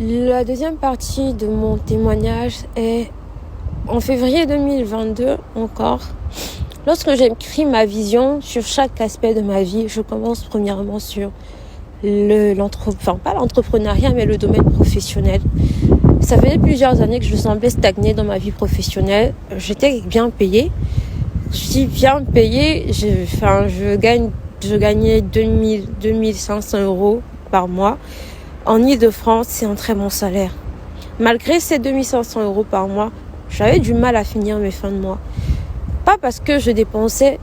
La deuxième partie de mon témoignage est en février 2022 encore. Lorsque j'écris ma vision sur chaque aspect de ma vie, je commence premièrement sur pas l'entrepreneuriat, mais le domaine professionnel. Ça fait plusieurs années que je semblais stagner dans ma vie professionnelle. J'étais bien payée. Je dis bien payée, je gagnais 2500 euros par mois. En Île-de-France, c'est un très bon salaire. Malgré ces 2500 euros par mois, j'avais du mal à finir mes fins de mois. Pas parce que je dépensais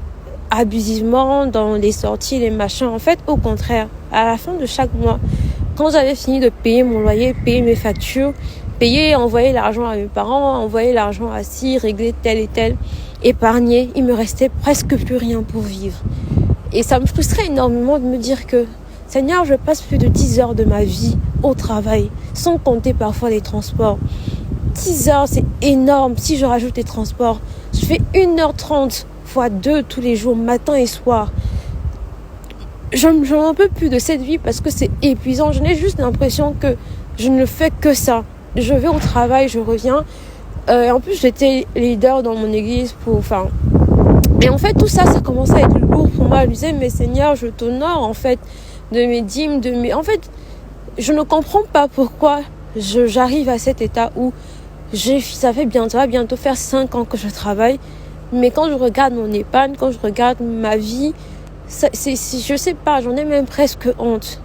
abusivement dans les sorties, les machins. En fait, au contraire, à la fin de chaque mois, quand j'avais fini de payer mon loyer, payer mes factures, envoyer l'argent à mes parents, envoyer l'argent à ci, régler tel et tel, épargner, il me restait presque plus rien pour vivre. Et ça me frustrait énormément de me dire que Seigneur, je passe plus de 10 heures de ma vie au travail, sans compter parfois les transports. 10 heures, c'est énorme. Si je rajoute les transports, je fais 1h30 fois 2 tous les jours, matin et soir. Je n'en peux plus de cette vie parce que c'est épuisant. Je n'ai juste l'impression que je ne fais que ça. Je vais au travail, je reviens. En plus, j'étais leader dans mon église Et en fait, tout ça, ça commençait à être lourd pour moi. Je me disais, mais Seigneur, je t'honore en fait de mes dîmes, En fait, je ne comprends pas pourquoi j'arrive à cet état où ça va bientôt faire 5 ans que je travaille. Mais quand je regarde mon épargne, quand je regarde ma vie, je sais pas, j'en ai même presque honte.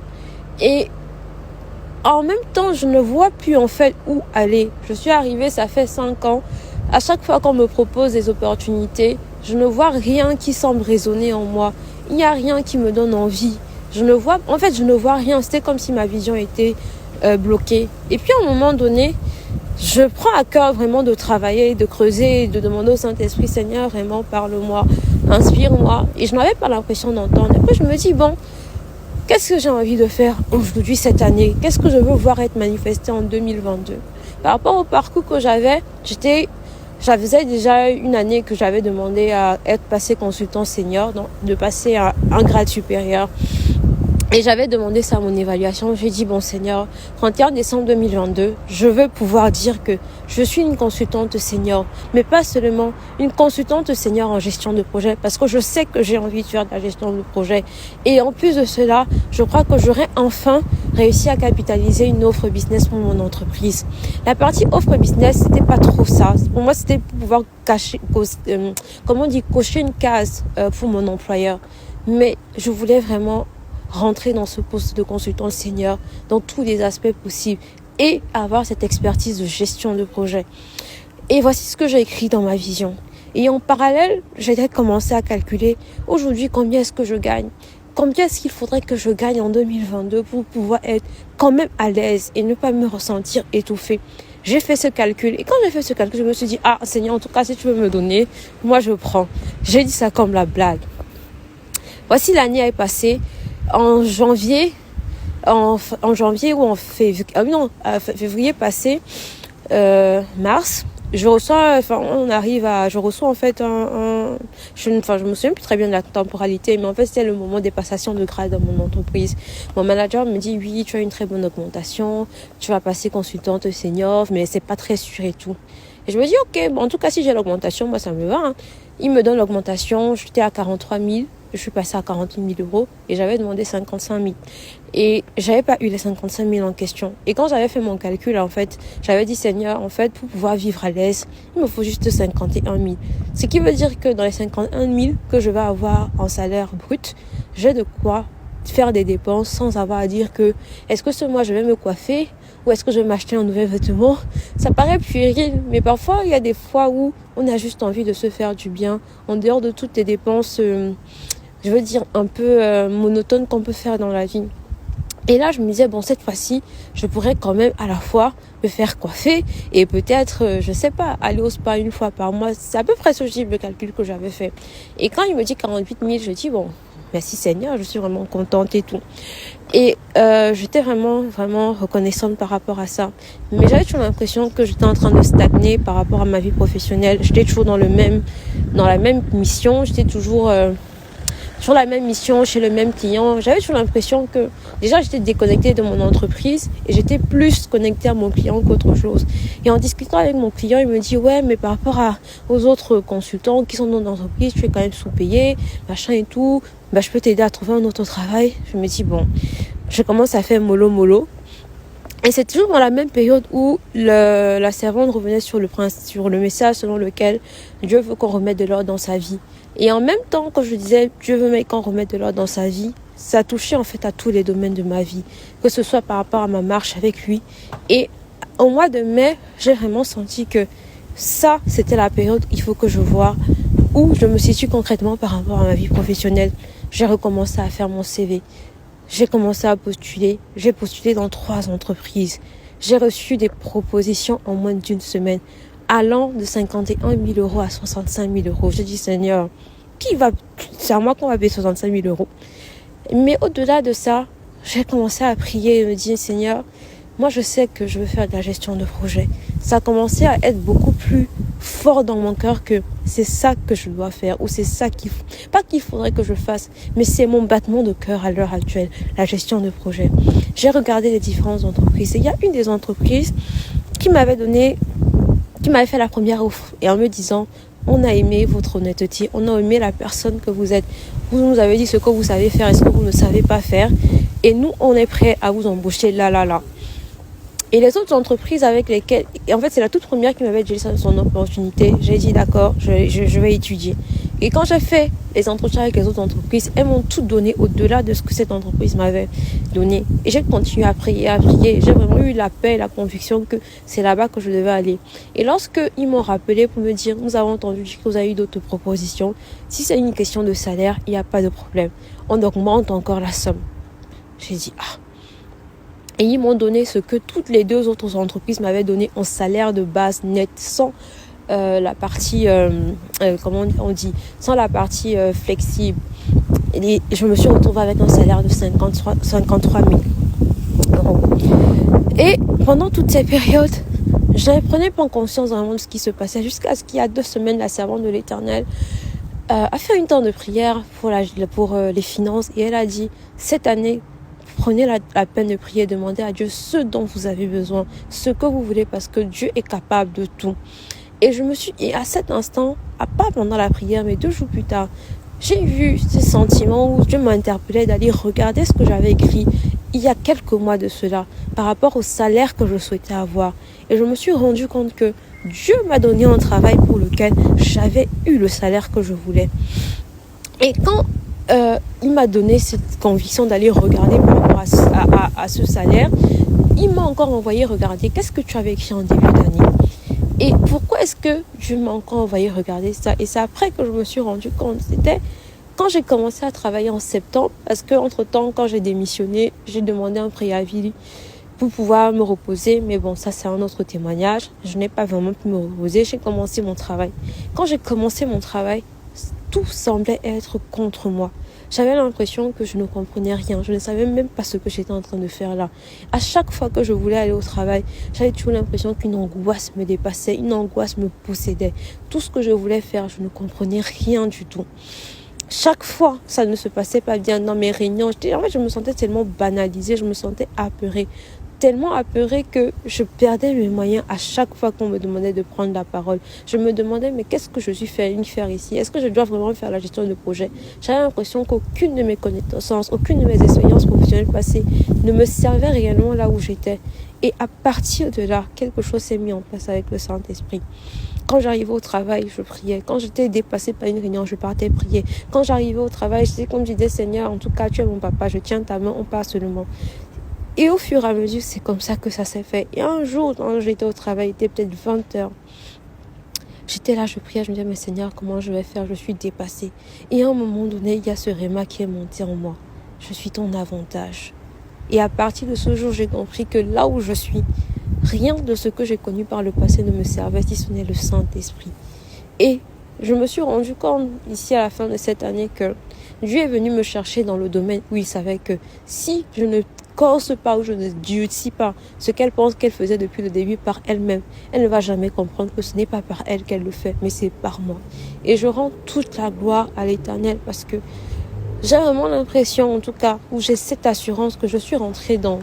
Et en même temps, je ne vois plus en fait où aller. Je suis arrivée, ça fait 5 ans. À chaque fois qu'on me propose des opportunités, je ne vois rien qui semble résonner en moi. Il n'y a rien qui me donne envie. Je ne vois rien. C'était comme si ma vision était bloquée. Et puis à un moment donné, je prends à cœur vraiment de travailler, de creuser, de demander au Saint-Esprit, Seigneur, vraiment parle-moi, inspire-moi. Et je n'avais pas l'impression d'entendre. Après, je me dis, qu'est-ce que j'ai envie de faire aujourd'hui, cette année? Qu'est-ce que je veux voir être manifesté en 2022? Par rapport au parcours que j'avais, ça faisait déjà une année que j'avais demandé à être passé consultant senior, donc de passer à un grade supérieur. Et j'avais demandé ça à mon évaluation. J'ai dit, bon Seigneur, 31 décembre 2022, je veux pouvoir dire que je suis une consultante senior, mais pas seulement une consultante senior en gestion de projet, parce que je sais que j'ai envie de faire de la gestion de projet. Et en plus de cela, je crois que j'aurais enfin réussi à capitaliser une offre business pour mon entreprise. La partie offre business, c'était pas trop ça. Pour moi, c'était pour pouvoir cocher une case pour mon employeur. Mais je voulais vraiment rentrer dans ce poste de consultant senior dans tous les aspects possibles et avoir cette expertise de gestion de projet. Et voici ce que j'ai écrit dans ma vision. Et en parallèle, j'ai commencé à calculer aujourd'hui combien est-ce que je gagne. Combien est-ce qu'il faudrait que je gagne en 2022 pour pouvoir être quand même à l'aise et ne pas me ressentir étouffée. J'ai fait ce calcul. Et quand j'ai fait ce calcul, je me suis dit, Seigneur, en tout cas, si tu veux me donner, moi je prends. J'ai dit ça comme la blague. Voici l'année est passée. En janvier ou février passé, mars, je reçois en fait je me souviens plus très bien de la temporalité, mais en fait c'était le moment des passations de grade dans mon entreprise. Mon manager me dit, oui, tu as une très bonne augmentation, tu vas passer consultante senior, mais c'est pas très sûr et tout. Et je me dis, ok, en tout cas si j'ai l'augmentation, moi ça me va, hein. Il me donne l'augmentation, j'étais à 43 000. Je suis passée à 48 000 euros et j'avais demandé 55 000. Et j'avais pas eu les 55 000 en question. Et quand j'avais fait mon calcul, en fait, j'avais dit, Seigneur, en fait, pour pouvoir vivre à l'aise, il me faut juste 51 000. Ce qui veut dire que dans les 51 000 que je vais avoir en salaire brut, j'ai de quoi faire des dépenses sans avoir à dire que est-ce que ce mois je vais me coiffer ou est-ce que je vais m'acheter un nouvel vêtement. Ça paraît puéril, mais parfois il y a des fois où on a juste envie de se faire du bien en dehors de toutes les dépenses un peu monotone qu'on peut faire dans la vie. Et là, je me disais, cette fois-ci, je pourrais quand même à la fois me faire coiffer et peut-être, aller au spa une fois par mois. C'est à peu près ce type de calcul que j'avais fait. Et quand il me dit 48 000, je dis, merci Seigneur, je suis vraiment contente et tout. Et j'étais vraiment, vraiment reconnaissante par rapport à ça. Mais j'avais toujours l'impression que j'étais en train de stagner par rapport à ma vie professionnelle. J'étais toujours dans la même mission. J'étais toujours sur la même mission, chez le même client. J'avais toujours l'impression que déjà j'étais déconnectée de mon entreprise et j'étais plus connectée à mon client qu'autre chose. Et en discutant avec mon client, il me dit ouais, mais par rapport aux autres consultants qui sont dans l'entreprise, tu es quand même sous-payé, machin et tout. Bah, je peux t'aider à trouver un autre travail. Je me dis bon, je commence à faire mollo. Et c'est toujours dans la même période où la servante revenait sur le message selon lequel Dieu veut qu'on remette de l'ordre dans sa vie. Et en même temps, quand je disais Dieu veut qu'on remette de l'ordre dans sa vie, ça touchait en fait à tous les domaines de ma vie, que ce soit par rapport à ma marche avec lui. Et au mois de mai, j'ai vraiment senti que ça, c'était la période où il faut que je vois où je me situe concrètement par rapport à ma vie professionnelle. J'ai recommencé à faire mon CV. J'ai commencé à postuler. J'ai postulé dans 3 entreprises. J'ai reçu des propositions en moins d'une semaine, allant de 51 000 euros à 65 000 euros. J'ai dit, Seigneur, c'est à moi qu'on va payer 65 000 euros. Mais au-delà de ça, j'ai commencé à prier et me dire, Seigneur, moi je sais que je veux faire de la gestion de projet. Ça a commencé à être beaucoup plus fort dans mon cœur que c'est ça que je dois faire, ou c'est ça pas qu'il faudrait que je fasse, mais c'est mon battement de cœur à l'heure actuelle, la gestion de projet. J'ai regardé les différentes entreprises et il y a une des entreprises qui m'avait fait la première offre et en me disant, on a aimé votre honnêteté, on a aimé la personne que vous êtes. Vous nous avez dit ce que vous savez faire et ce que vous ne savez pas faire. Et nous, on est prêts à vous embaucher là. Et les autres entreprises avec lesquelles... Et en fait, c'est la toute première qui m'avait dit son opportunité. J'ai dit d'accord, je vais étudier. Et quand j'ai fait les entretiens avec les autres entreprises, elles m'ont tout donné au-delà de ce que cette entreprise m'avait donné. Et j'ai continué à prier. J'ai vraiment eu la paix et la conviction que c'est là-bas que je devais aller. Et lorsque ils m'ont rappelé pour me dire, nous avons entendu que vous avez eu d'autres propositions. Si c'est une question de salaire, il n'y a pas de problème. On augmente encore la somme. J'ai dit, Et ils m'ont donné ce que toutes les 2 autres entreprises m'avaient donné en salaire de base net, sans la partie, comment on dit, sans la partie flexible. Et je me suis retrouvée avec un salaire de 53 000 euros. Et pendant toutes ces périodes, je ne prenais pas conscience vraiment de ce qui se passait, jusqu'à ce qu'il y a 2 semaines, la servante de l'Éternel a fait une temps de prière pour les finances. Et elle a dit, cette année, prenez la peine de prier, demandez à Dieu ce dont vous avez besoin, ce que vous voulez, parce que Dieu est capable de tout. Et à cet instant, pas pendant la prière, mais 2 jours plus tard, j'ai eu ce sentiment où Dieu m'interpellait d'aller regarder ce que j'avais écrit il y a quelques mois de cela, par rapport au salaire que je souhaitais avoir. Et je me suis rendu compte que Dieu m'a donné un travail pour lequel j'avais eu le salaire que je voulais. Et quand il m'a donné cette conviction d'aller regarder par rapport à ce salaire, il m'a encore envoyé regarder qu'est-ce que tu avais écrit en début d'année. Et pourquoi est-ce que Dieu m'a encore envoyé regarder ça? Et c'est après que je me suis rendu compte. C'était quand j'ai commencé à travailler en septembre, parce qu'entre-temps, quand j'ai démissionné, j'ai demandé un préavis pour pouvoir me reposer. Mais bon, ça c'est un autre témoignage. Je n'ai pas vraiment pu me reposer. J'ai commencé mon travail. Quand j'ai commencé mon travail, tout semblait être contre moi. J'avais l'impression que je ne comprenais rien. Je ne savais même pas ce que j'étais en train de faire là. À chaque fois que je voulais aller au travail, j'avais toujours l'impression qu'une angoisse me dépassait, une angoisse me possédait. Tout ce que je voulais faire, je ne comprenais rien du tout. Chaque fois, ça ne se passait pas bien dans mes réunions. Je me sentais tellement banalisée, je me sentais apeurée. Tellement apeurée que je perdais mes moyens à chaque fois qu'on me demandait de prendre la parole. Je me demandais, mais qu'est-ce que je suis venue faire ici? Est-ce que je dois vraiment faire la gestion de projet? J'avais l'impression qu'aucune de mes connaissances, aucune de mes expériences professionnelles passées ne me servait réellement là où j'étais. Et à partir de là, quelque chose s'est mis en place avec le Saint-Esprit. Quand j'arrivais au travail, je priais. Quand j'étais dépassée par une réunion, je partais prier. Quand j'arrivais au travail, c'était comme je disais, Seigneur, en tout cas, tu es mon papa, je tiens ta main, on part seulement. Et au fur et à mesure, c'est comme ça que ça s'est fait. Et un jour, quand j'étais au travail, il était peut-être 20h. J'étais là, je priais, je me disais, mais Seigneur, comment je vais faire? Je suis dépassée. Et à un moment donné, il y a ce réma qui est monté en moi. Je suis ton avantage. Et à partir de ce jour, j'ai compris que là où je suis, rien de ce que j'ai connu par le passé ne me servait, si ce n'est le Saint-Esprit. Et je me suis rendu compte, ici à la fin de cette année, que Dieu est venu me chercher dans le domaine où il savait que si je ne corse pas ou je ne dis pas ce qu'elle pense qu'elle faisait depuis le début par elle-même, elle ne va jamais comprendre que ce n'est pas par elle qu'elle le fait, mais c'est par moi. Et je rends toute la gloire à l'Éternel parce que j'ai vraiment l'impression, en tout cas, où j'ai cette assurance que je suis rentrée dans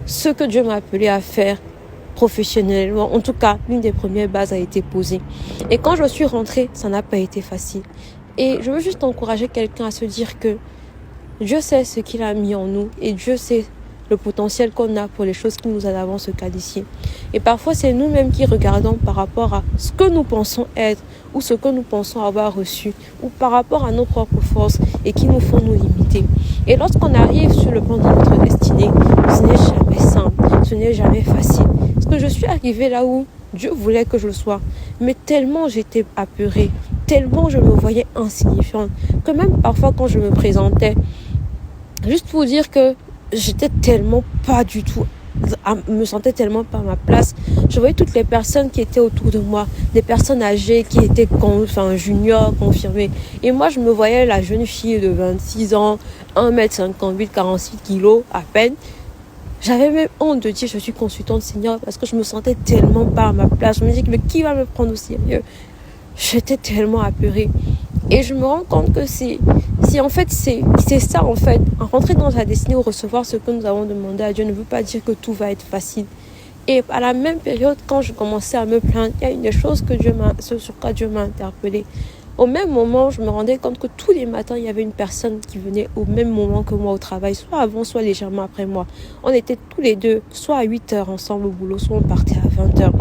ce que Dieu m'a appelé à faire professionnellement. En tout cas, l'une des premières bases a été posée. Et quand je suis rentrée, ça n'a pas été facile. Et je veux juste encourager quelqu'un à se dire que Dieu sait ce qu'il a mis en nous et Dieu sait le potentiel qu'on a pour les choses qui nous a d'avance qualifiées. Et parfois, c'est nous-mêmes qui regardons par rapport à ce que nous pensons être ou ce que nous pensons avoir reçu ou par rapport à nos propres forces et qui nous font nous limiter. Et lorsqu'on arrive sur le plan de notre destinée, ce n'est jamais simple, ce n'est jamais facile. Parce que je suis arrivée là où Dieu voulait que je le sois. Mais tellement j'étais apeurée, tellement je me voyais insignifiante, que même parfois quand je me présentais, juste pour dire que j'étais tellement pas du tout, me sentais tellement pas à ma place. Je voyais toutes les personnes qui étaient autour de moi, des personnes âgées qui étaient juniors, confirmées. Et moi, je me voyais la jeune fille de 26 ans, 1m58, 46 kilos à peine. J'avais même honte de dire je suis consultante senior parce que je me sentais tellement pas à ma place. Je me disais mais qui va me prendre au sérieux? J'étais tellement apeurée. Et je me rends compte que c'est ça en fait. Rentrer dans sa destinée ou recevoir ce que nous avons demandé à Dieu ne veut pas dire que tout va être facile. Et à la même période, quand je commençais à me plaindre, il y a une des choses sur quoi Dieu m'a interpellée. Au même moment, je me rendais compte que tous les matins, il y avait une personne qui venait au même moment que moi au travail, soit avant, soit légèrement après moi. On était tous les deux, soit à 8 heures ensemble au boulot, soit on partait à 20 heures.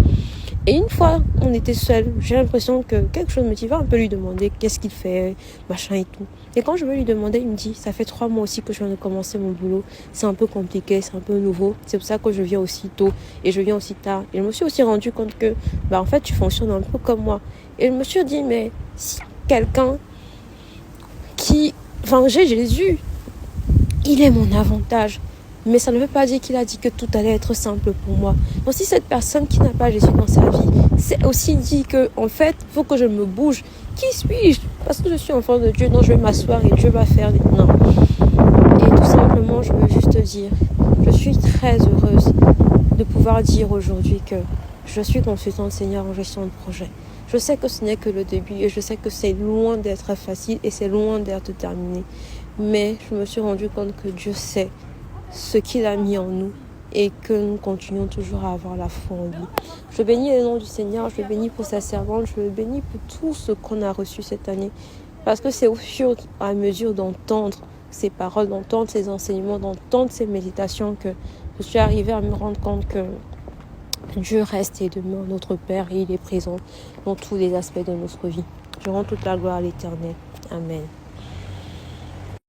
Et une fois, on était seuls, j'ai l'impression que quelque chose me dit, va un peu lui demander qu'est-ce qu'il fait, machin et tout. Et quand je veux lui demander, il me dit, ça fait 3 mois aussi que je viens de commencer mon boulot. C'est un peu compliqué, c'est un peu nouveau. C'est pour ça que je viens aussi tôt et je viens aussi tard. Et je me suis aussi rendu compte que, en fait, tu fonctionnes un peu comme moi. Et je me suis dit, mais si quelqu'un j'ai Jésus, il est mon avantage. Mais ça ne veut pas dire qu'il a dit que tout allait être simple pour moi. Donc si cette personne qui n'a pas Jésus dans sa vie, c'est aussi dit que, en fait, il faut que je me bouge. Qui suis-je? Parce que je suis enfant de Dieu, non, je vais m'asseoir et Dieu va faire. Non. Et tout simplement, je veux juste dire, je suis très heureuse de pouvoir dire aujourd'hui que je suis consultante senior en gestion de projet. Je sais que ce n'est que le début et je sais que c'est loin d'être facile et c'est loin d'être terminé. Mais je me suis rendu compte que Dieu sait ce qu'il a mis en nous et que nous continuons toujours à avoir la foi en lui. Je bénis le nom du Seigneur, je le bénis pour sa servante, je le bénis pour tout ce qu'on a reçu cette année. Parce que c'est au fur et à mesure d'entendre ses paroles, d'entendre ses enseignements, d'entendre ses méditations que je suis arrivée à me rendre compte que Dieu reste et demeure notre Père et il est présent dans tous les aspects de notre vie. Je rends toute la gloire à l'Éternel. Amen.